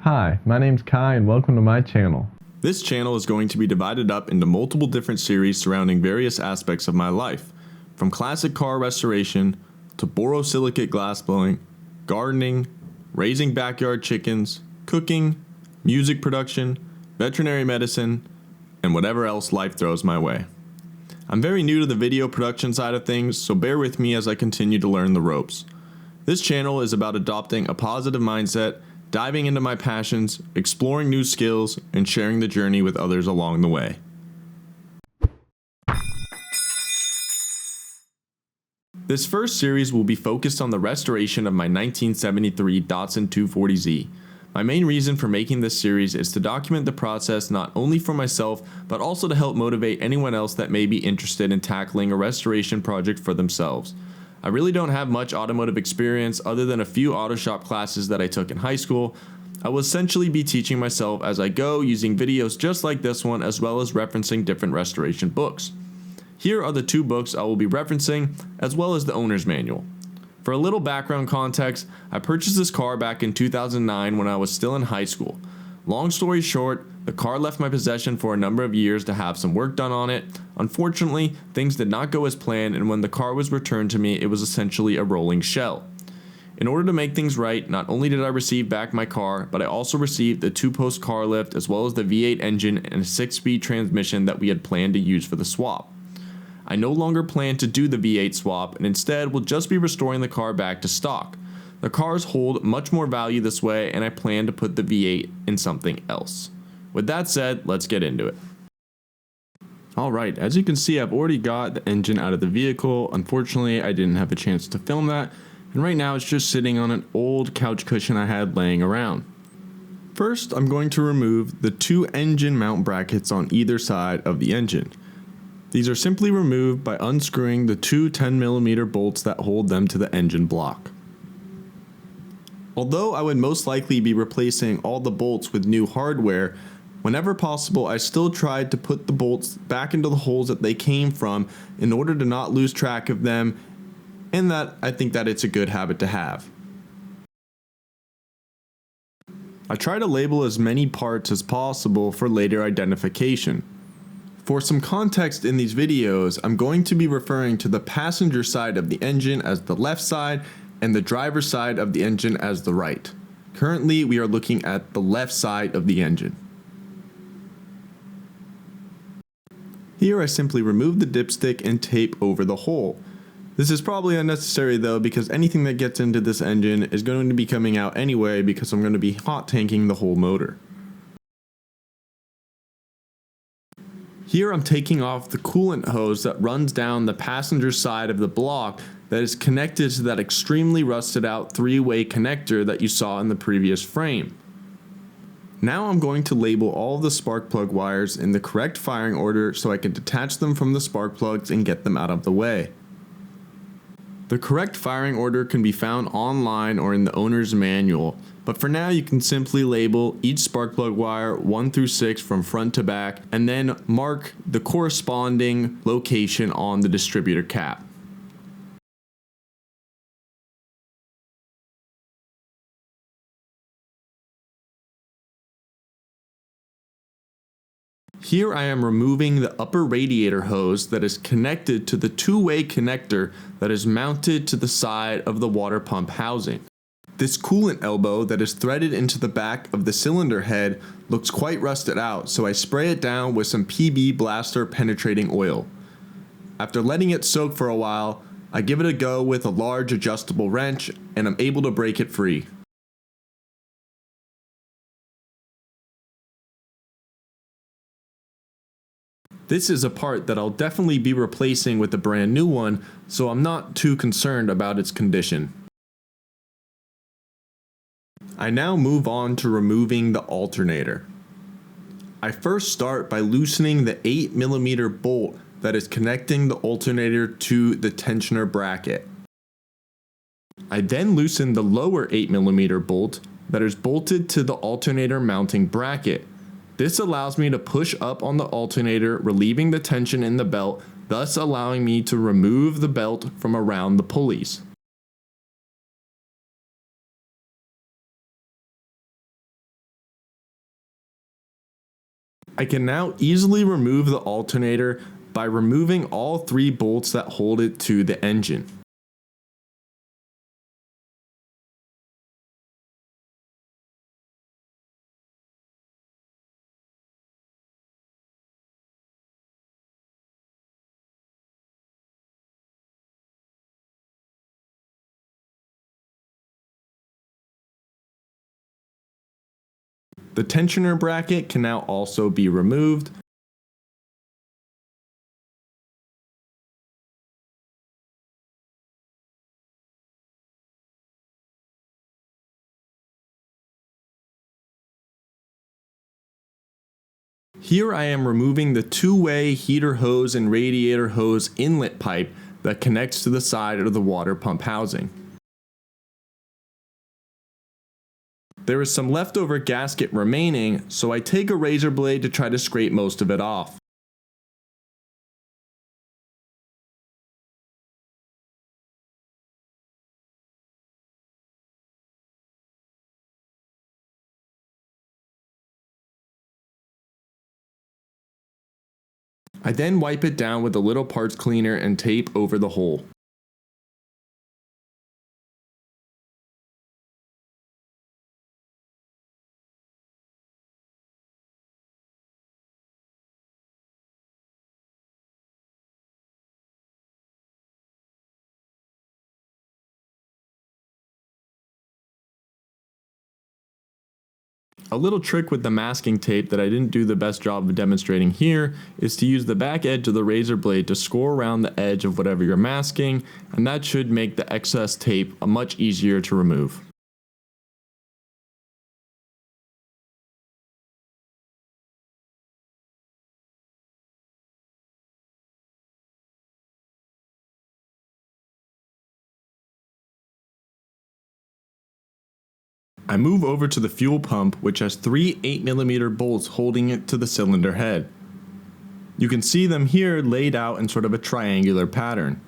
Hi, my name's Kai and welcome to my channel. This channel is going to be divided up into multiple different series surrounding various aspects of my life, from classic car restoration to borosilicate glassblowing, gardening, raising backyard chickens, cooking, music production, veterinary medicine, and whatever else life throws my way. I'm very new to the video production side of things, so bear with me as I continue to learn the ropes. This channel is about adopting a positive mindset, diving into my passions, exploring new skills, and sharing the journey with others along the way. This first series will be focused on the restoration of my 1973 Datsun 240z. My main reason for making this series is to document the process not only for myself, but also to help motivate anyone else that may be interested in tackling a restoration project for themselves. I really don't have much automotive experience other than a few auto shop classes that I took in high school. I will essentially be teaching myself as I go, using videos just like this one, as well as referencing different restoration books. Here are the two books I will be referencing, as well as the owner's manual. For a little background context, I purchased this car back in 2009 when I was still in high school. Long story short, the car left my possession for a number of years to have some work done on it. Unfortunately, things did not go as planned, and when the car was returned to me, it was essentially a rolling shell. In order to make things right, not only did I receive back my car, but I also received the 2-post car lift as well as the V8 engine and a 6-speed transmission that we had planned to use for the swap. I no longer plan to do the V8 swap and instead will just be restoring the car back to stock. The cars hold much more value this way, and I plan to put the V8 in something else. With that said, let's get into it. Alright, as you can see, I've already got the engine out of the vehicle. Unfortunately, I didn't have a chance to film that, and right now it's just sitting on an old couch cushion I had laying around. First, I'm going to remove the two engine mount brackets on either side of the engine. These are simply removed by unscrewing the two 10mm bolts that hold them to the engine block. Although I would most likely be replacing all the bolts with new hardware, whenever possible I still tried to put the bolts back into the holes that they came from in order to not lose track of them, and that I think that it's a good habit to have. I try to label as many parts as possible for later identification. For some context in these videos, I'm going to be referring to the passenger side of the engine as the left side and the driver's side of the engine as the right. Currently, we are looking at the left side of the engine. Here I simply remove the dipstick and tape over the hole. This is probably unnecessary though, because anything that gets into this engine is going to be coming out anyway, because I'm going to be hot tanking the whole motor. Here I'm taking off the coolant hose that runs down the passenger side of the block that is connected to that extremely rusted out 3-way connector that you saw in the previous frame. Now I'm going to label all of the spark plug wires in the correct firing order so I can detach them from the spark plugs and get them out of the way. The correct firing order can be found online or in the owner's manual, but for now you can simply label each spark plug wire 1 through 6 from front to back and then mark the corresponding location on the distributor cap. Here I am removing the upper radiator hose that is connected to the 2-way connector that is mounted to the side of the water pump housing. This coolant elbow that is threaded into the back of the cylinder head looks quite rusted out, so I spray it down with some PB blaster penetrating oil. After letting it soak for a while, I give it a go with a large adjustable wrench and I'm able to break it free. This is a part that I'll definitely be replacing with a brand new one, so I'm not too concerned about its condition. I now move on to removing the alternator. I first start by loosening the 8mm bolt that is connecting the alternator to the tensioner bracket. I then loosen the lower 8mm bolt that is bolted to the alternator mounting bracket. This allows me to push up on the alternator, relieving the tension in the belt, thus allowing me to remove the belt from around the pulleys. I can now easily remove the alternator by removing all 3 bolts that hold it to the engine. The tensioner bracket can now also be removed. Here I am removing the two-way heater hose and radiator hose inlet pipe that connects to the side of the water pump housing. There is some leftover gasket remaining, so I take a razor blade to try to scrape most of it off. I then wipe it down with a little parts cleaner and tape over the hole. A little trick with the masking tape that I didn't do the best job of demonstrating here is to use the back edge of the razor blade to score around the edge of whatever you're masking, and that should make the excess tape much easier to remove. I move over to the fuel pump, which has 3 8mm bolts holding it to the cylinder head. You can see them here laid out in sort of a triangular pattern.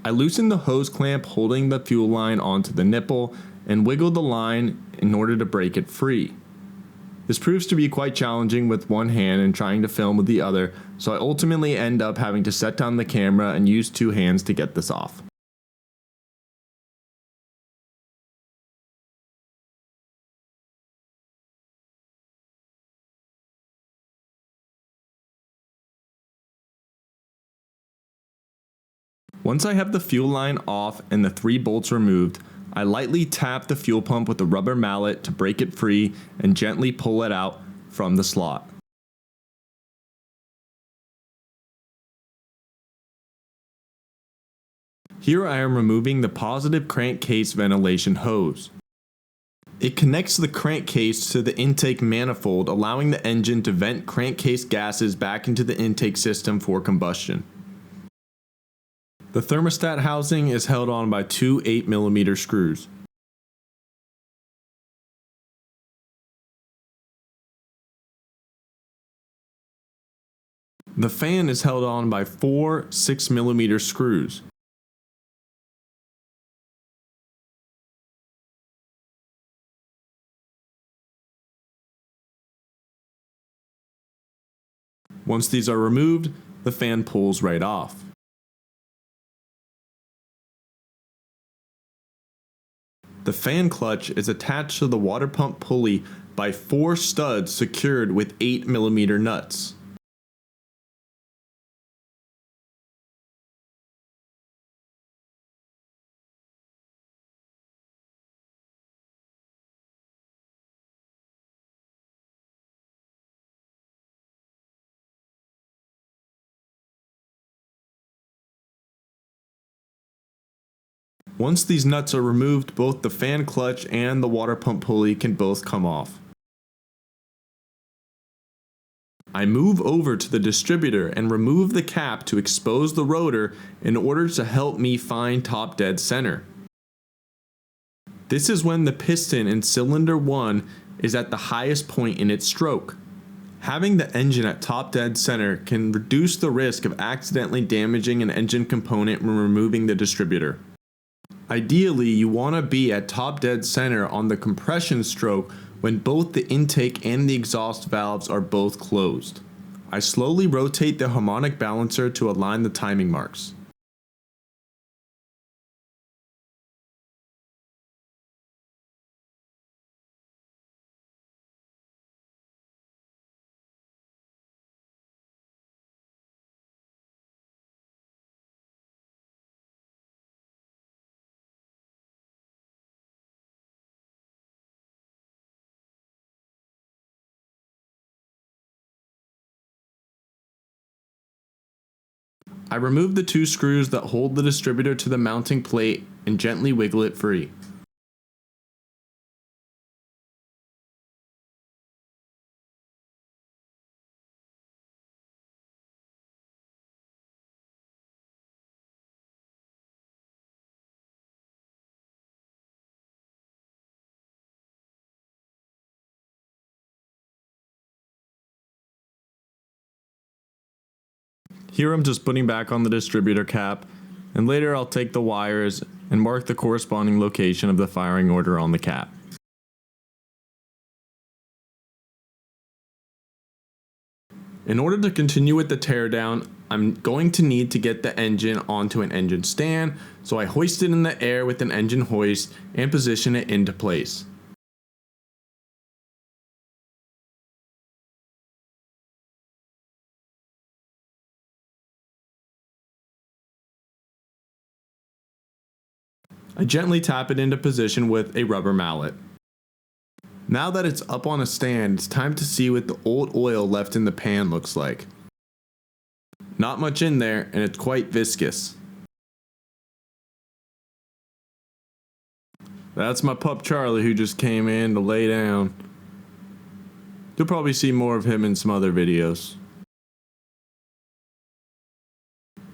I loosen the hose clamp holding the fuel line onto the nipple and wiggle the line in order to break it free. This proves to be quite challenging with one hand and trying to film with the other, so I ultimately end up having to set down the camera and use 2 hands to get this off. Once I have the fuel line off and the 3 bolts removed, I lightly tap the fuel pump with a rubber mallet to break it free and gently pull it out from the slot. Here I am removing the positive crankcase ventilation hose. It connects the crankcase to the intake manifold, allowing the engine to vent crankcase gases back into the intake system for combustion. The thermostat housing is held on by 2 8mm screws. The fan is held on by 4 6mm screws. Once these are removed, the fan pulls right off. The fan clutch is attached to the water pump pulley by 4 studs secured with 8mm nuts. Once these nuts are removed, both the fan clutch and the water pump pulley can both come off. I move over to the distributor and remove the cap to expose the rotor in order to help me find top dead center. This is when the piston in cylinder 1 is at the highest point in its stroke. Having the engine at top dead center can reduce the risk of accidentally damaging an engine component when removing the distributor. Ideally, you want to be at top dead center on the compression stroke when both the intake and the exhaust valves are both closed. I slowly rotate the harmonic balancer to align the timing marks. I remove the 2 screws that hold the distributor to the mounting plate and gently wiggle it free. Here I'm just putting back on the distributor cap, and later I'll take the wires and mark the corresponding location of the firing order on the cap. In order to continue with the teardown, I'm going to need to get the engine onto an engine stand, so I hoist it in the air with an engine hoist and position it into place. I gently tap it into position with a rubber mallet. Now that it's up on a stand, it's time to see what the old oil left in the pan looks like. Not much in there, and it's quite viscous. That's my pup Charlie, who just came in to lay down. You'll probably see more of him in some other videos.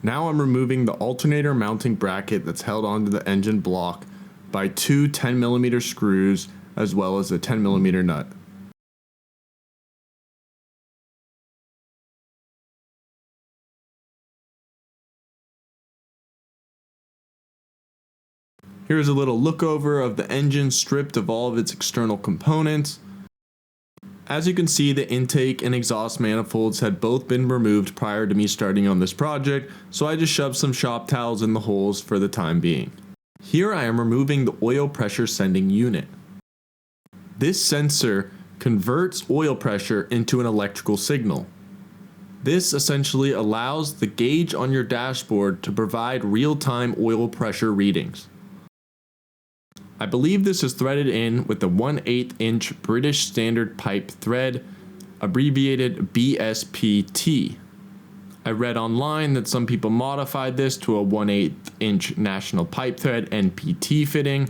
Now I'm removing the alternator mounting bracket that's held onto the engine block by 2 10mm screws as well as a 10mm nut. Here's a little look over of the engine stripped of all of its external components. As you can see, the intake and exhaust manifolds had both been removed prior to me starting on this project, so I just shoved some shop towels in the holes for the time being. Here I am removing the oil pressure sending unit. This sensor converts oil pressure into an electrical signal. This essentially allows the gauge on your dashboard to provide real-time oil pressure readings. I believe this is threaded in with the 1/8 inch British Standard Pipe thread, abbreviated BSPT. I read online that some people modified this to a 1/8 inch National Pipe Thread NPT fitting.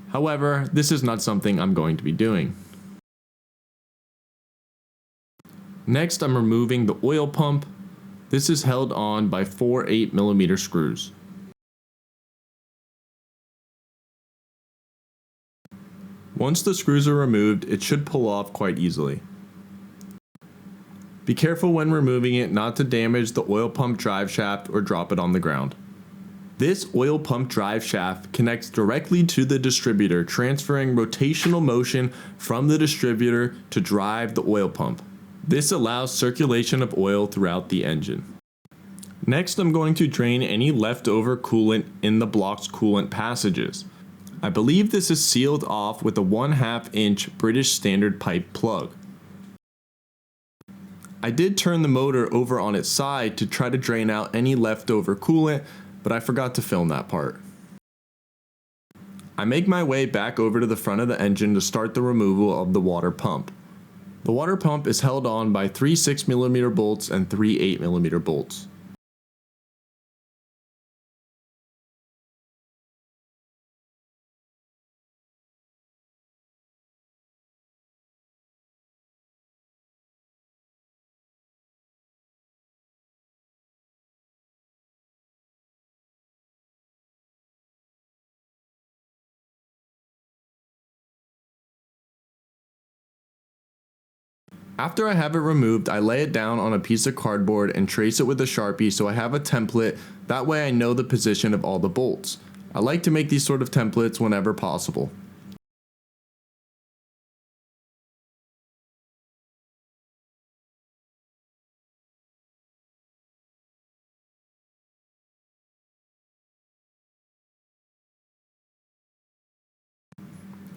However, this is not something I'm going to be doing. Next, I'm removing the oil pump. This is held on by 4 8mm screws. Once the screws are removed, it should pull off quite easily. Be careful when removing it not to damage the oil pump drive shaft or drop it on the ground. This oil pump drive shaft connects directly to the distributor, transferring rotational motion from the distributor to drive the oil pump. This allows circulation of oil throughout the engine. Next, I'm going to drain any leftover coolant in the block's coolant passages. I believe this is sealed off with a 1/2 inch British Standard pipe plug. I did turn the motor over on its side to try to drain out any leftover coolant, but I forgot to film that part. I make my way back over to the front of the engine to start the removal of the water pump. The water pump is held on by 3 6mm bolts and 3 8mm bolts. After I have it removed, I lay it down on a piece of cardboard and trace it with a Sharpie so I have a template, that way I know the position of all the bolts. I like to make these sort of templates whenever possible.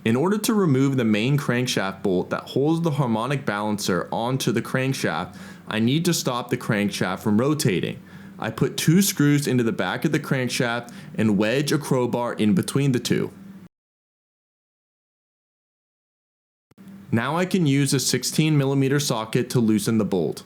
In order to remove the main crankshaft bolt that holds the harmonic balancer onto the crankshaft, I need to stop the crankshaft from rotating. I put 2 screws into the back of the crankshaft and wedge a crowbar in between the two. Now I can use a 16mm socket to loosen the bolt.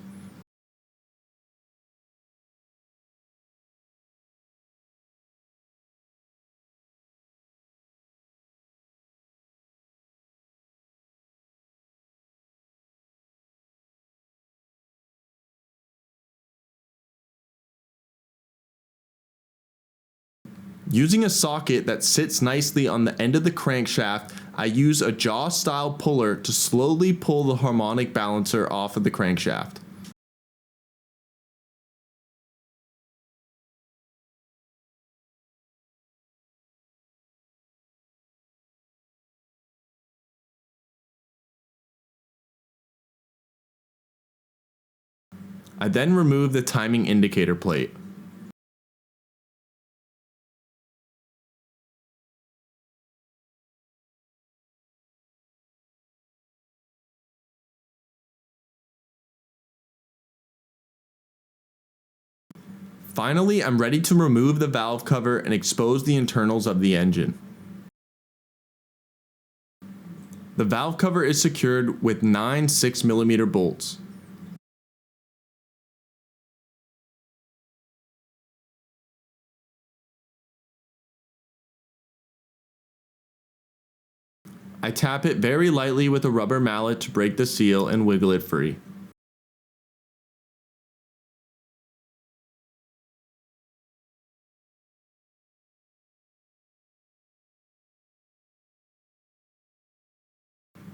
Using a socket that sits nicely on the end of the crankshaft, I use a jaw style puller to slowly pull the harmonic balancer off of the crankshaft. I then remove the timing indicator plate. Finally, I'm ready to remove the valve cover and expose the internals of the engine. The valve cover is secured with 9 6mm bolts. I tap it very lightly with a rubber mallet to break the seal and wiggle it free.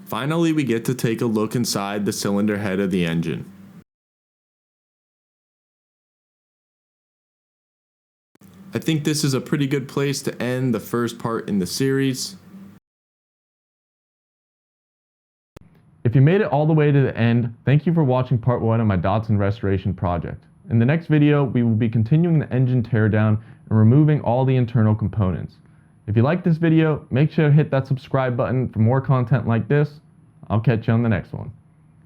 Finally, we get to take a look inside the cylinder head of the engine. I think this is a pretty good place to end the first part in the series. If you made it all the way to the end, thank you for watching part 1 of my Datsun restoration project. In the next video, we will be continuing the engine teardown and removing all the internal components. If you like this video, make sure to hit that subscribe button for more content like this. I'll catch you on the next one.